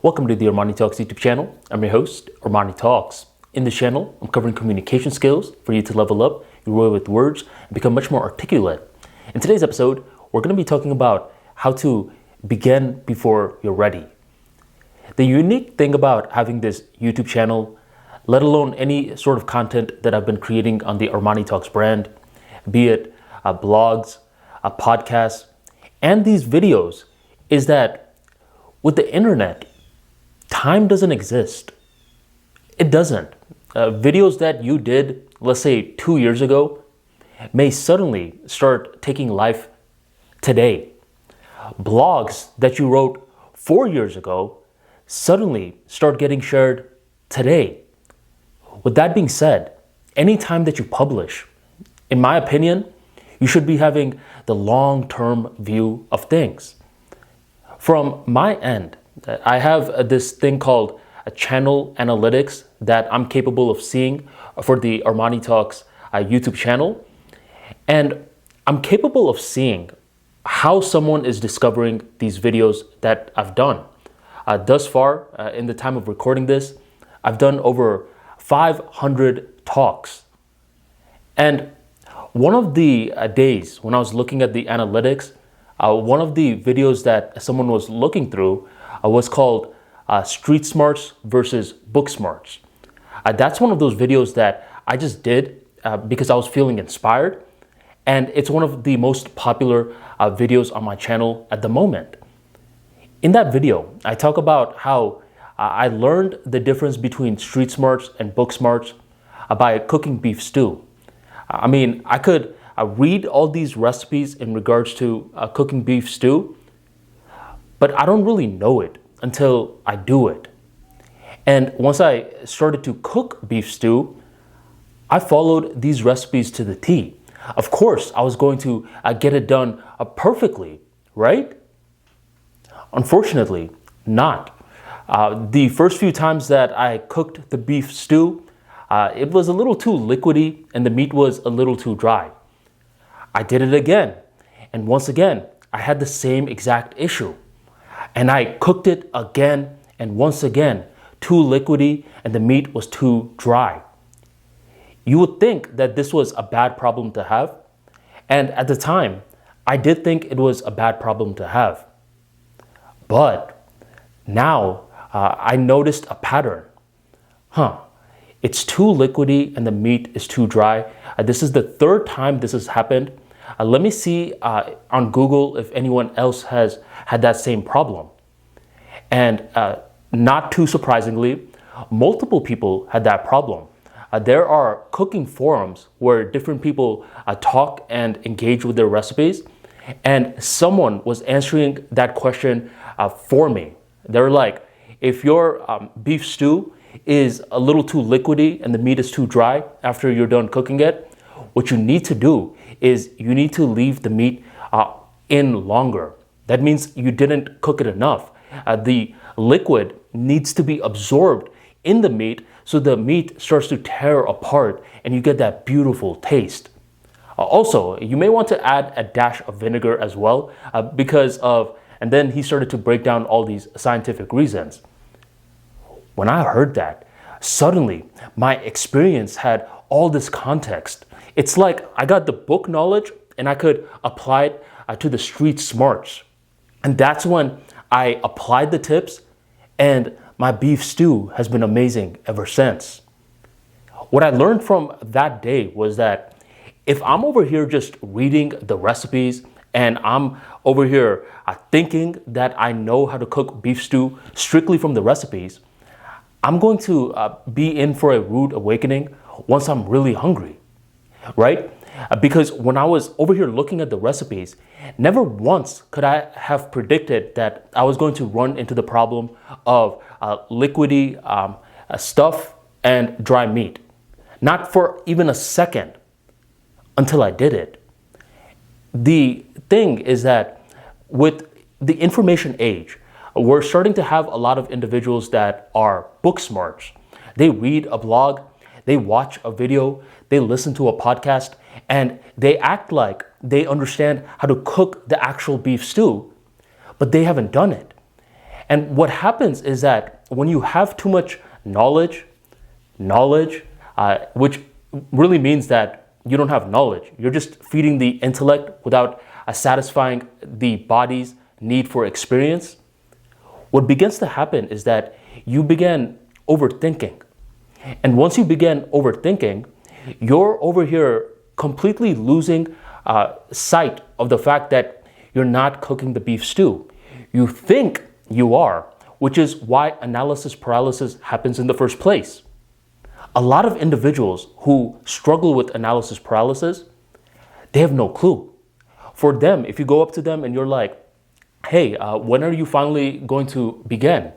Welcome to the ArmaniTalks YouTube channel. I'm your host, ArmaniTalks. In this channel, I'm covering communication skills for you to level up your way with words and become much more articulate. In today's episode, we're going to be talking about how to begin before you're ready. The unique thing about having this YouTube channel, let alone any sort of content that I've been creating on the ArmaniTalks brand, be it blogs, podcasts, and these videos, is that with the internet, time doesn't exist. It doesn't. Videos that you did, let's say 2 years ago, may suddenly start taking life today. Blogs that you wrote 4 years ago suddenly start getting shared today. With that being said, anytime that you publish, in my opinion, you should be having the long-term view of things. From my end, I have this thing called a channel analytics that I'm capable of seeing for the ArmaniTalks YouTube channel. And I'm capable of seeing how someone is discovering these videos that I've done. Thus far, in the time of recording this, I've done over 500 talks. And one of the days when I was looking at the analytics, one of the videos that someone was looking through was called Street Smarts versus Book Smarts. That's one of those videos that I just did because I was feeling inspired. And it's one of the most popular videos on my channel at the moment. In that video, I talk about how I learned the difference between street smarts and book smarts by cooking beef stew. I mean, I could read all these recipes in regards to cooking beef stew, but I don't really know it until I do it. And once I started to cook beef stew, I followed these recipes to the T. Of course, I was going to get it done perfectly, right? Unfortunately, not. The first few times that I cooked the beef stew, it was a little too liquidy and the meat was a little too dry. I did it again, and once again, I had the same exact issue. And I cooked it again, and once again, too liquidy and the meat was too dry. You would think that this was a bad problem to have, and at the time, I did think it was a bad problem to have. But now, I noticed a pattern. It's too liquidy and the meat is too dry. This is the third time this has happened. Let me see on Google if anyone else has had that same problem. And not too surprisingly, multiple people had that problem. There are cooking forums where different people talk and engage with their recipes. And someone was answering that question for me. They're like, if your beef stew is a little too liquidy and the meat is too dry after you're done cooking it, what you need to do is you need to leave the meat in longer. That means you didn't cook it enough. The liquid needs to be absorbed in the meat so the meat starts to tear apart and you get that beautiful taste. Also, you may want to add a dash of vinegar as well and then he started to break down all these scientific reasons. When I heard that, suddenly my experience had all this context. It's like I got the book knowledge and I could apply it to the street smarts. And that's when I applied the tips and my beef stew has been amazing ever since. What I learned from that day was that if I'm over here just reading the recipes and I'm over here thinking that I know how to cook beef stew strictly from the recipes, I'm going to be in for a rude awakening once I'm really hungry, right? Because when I was over here looking at the recipes, never once could I have predicted that I was going to run into the problem of liquidy stuff and dry meat. Not for even a second until I did it. The thing is that with the information age, we're starting to have a lot of individuals that are book smarts. They read a blog, they watch a video, they listen to a podcast, and they act like they understand how to cook the actual beef stew, but they haven't done it. And what happens is that when you have too much knowledge, which really means that you don't have knowledge, you're just feeding the intellect without satisfying the body's need for experience. What begins to happen is that you begin overthinking. And once you begin overthinking, you're over here completely losing sight of the fact that you're not cooking the beef stew. You think you are, which is why analysis paralysis happens in the first place. A lot of individuals who struggle with analysis paralysis, they have no clue. For them, if you go up to them and you're like, hey, when are you finally going to begin?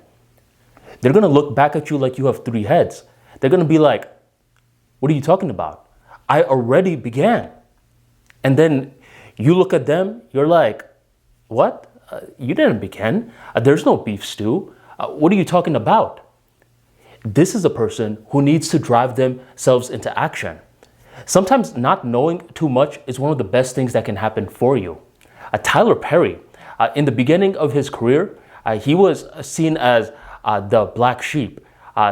They're going to look back at you like you have 3 heads. They're going to be like, what are you talking about? I already began. And then you look at them, you're like, what? You didn't begin. There's no beef stew. What are you talking about? This is a person who needs to drive themselves into action. Sometimes not knowing too much is one of the best things that can happen for you. Tyler Perry, in the beginning of his career, he was seen as the black sheep,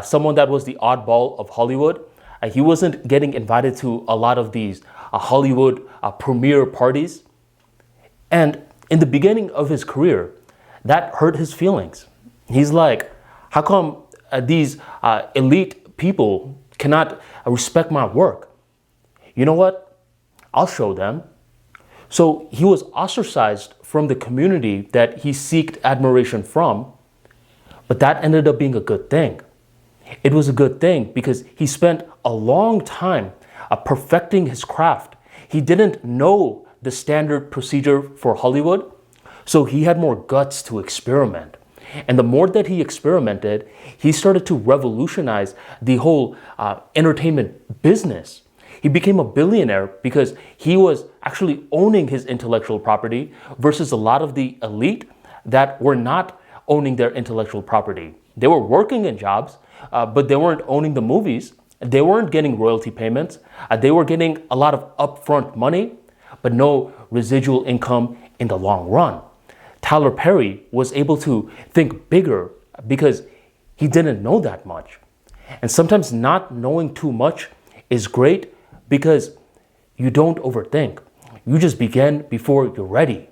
someone that was the oddball of Hollywood. He wasn't getting invited to a lot of these Hollywood premiere parties. And in the beginning of his career, that hurt his feelings. He's like, how come these elite people cannot respect my work? You know what? I'll show them. So he was ostracized from the community that he sought admiration from, but that ended up being a good thing. It was a good thing because he spent a long time perfecting his craft. He didn't know the standard procedure for Hollywood, so he had more guts to experiment. And the more that he experimented, he started to revolutionize the whole entertainment business. He became a billionaire because he was actually owning his intellectual property versus a lot of the elite that were not owning their intellectual property. They were working in jobs, but they weren't owning the movies. They weren't getting royalty payments. They were getting a lot of upfront money, but no residual income in the long run. Tyler Perry was able to think bigger because he didn't know that much. And sometimes not knowing too much is great because you don't overthink. You just begin before you're ready.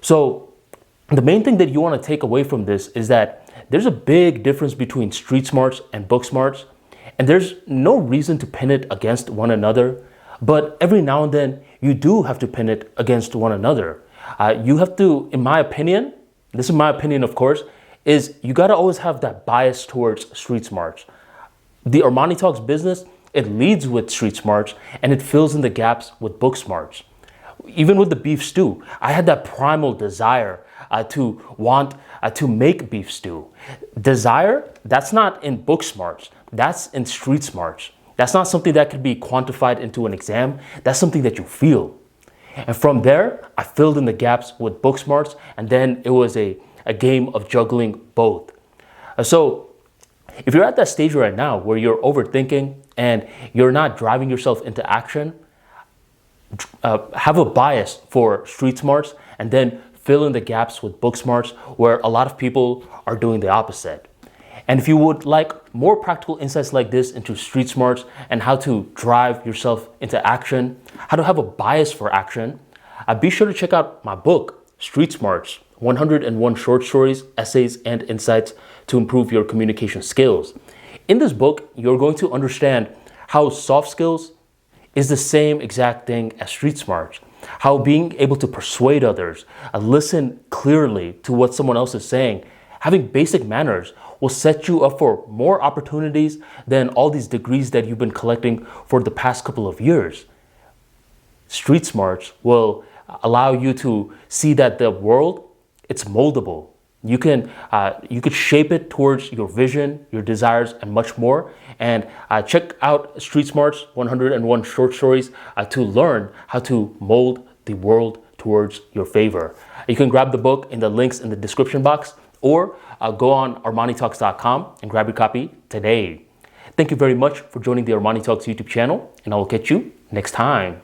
So the main thing that you want to take away from this is that there's a big difference between street smarts and book smarts, and there's no reason to pin it against one another, but every now and then you do have to pin it against one another. You have to, in my opinion, this is my opinion of course, is you got to always have that bias towards street smarts. The ArmaniTalks business, it leads with street smarts and it fills in the gaps with book smarts. Even with the beef stew, I had that primal desire to want to make beef stew. Desire, that's not in book smarts, that's in street smarts. That's not something that could be quantified into an exam, that's something that you feel. And from there, I filled in the gaps with book smarts, and then it was a game of juggling both. So if you're at that stage right now where you're overthinking and you're not driving yourself into action, have a bias for street smarts and then fill in the gaps with book smarts where a lot of people are doing the opposite. And if you would like more practical insights like this into street smarts and how to drive yourself into action, how to have a bias for action, be sure to check out my book, Street Smarts, 101 Short Stories, Essays, and Insights to Improve Your Communication Skills. In this book, you're going to understand how soft skills is the same exact thing as street smarts. How being able to persuade others, listen clearly to what someone else is saying, having basic manners will set you up for more opportunities than all these degrees that you've been collecting for the past couple of years. Street smarts will allow you to see that the world, it's moldable. You could shape it towards your vision, your desires, and much more. And check out Street Smarts 101 Short Stories to learn how to mold the world towards your favor. You can grab the book in the links in the description box, or go on ArmaniTalks.com and grab your copy today. Thank you very much for joining the ArmaniTalks YouTube channel, and I will catch you next time.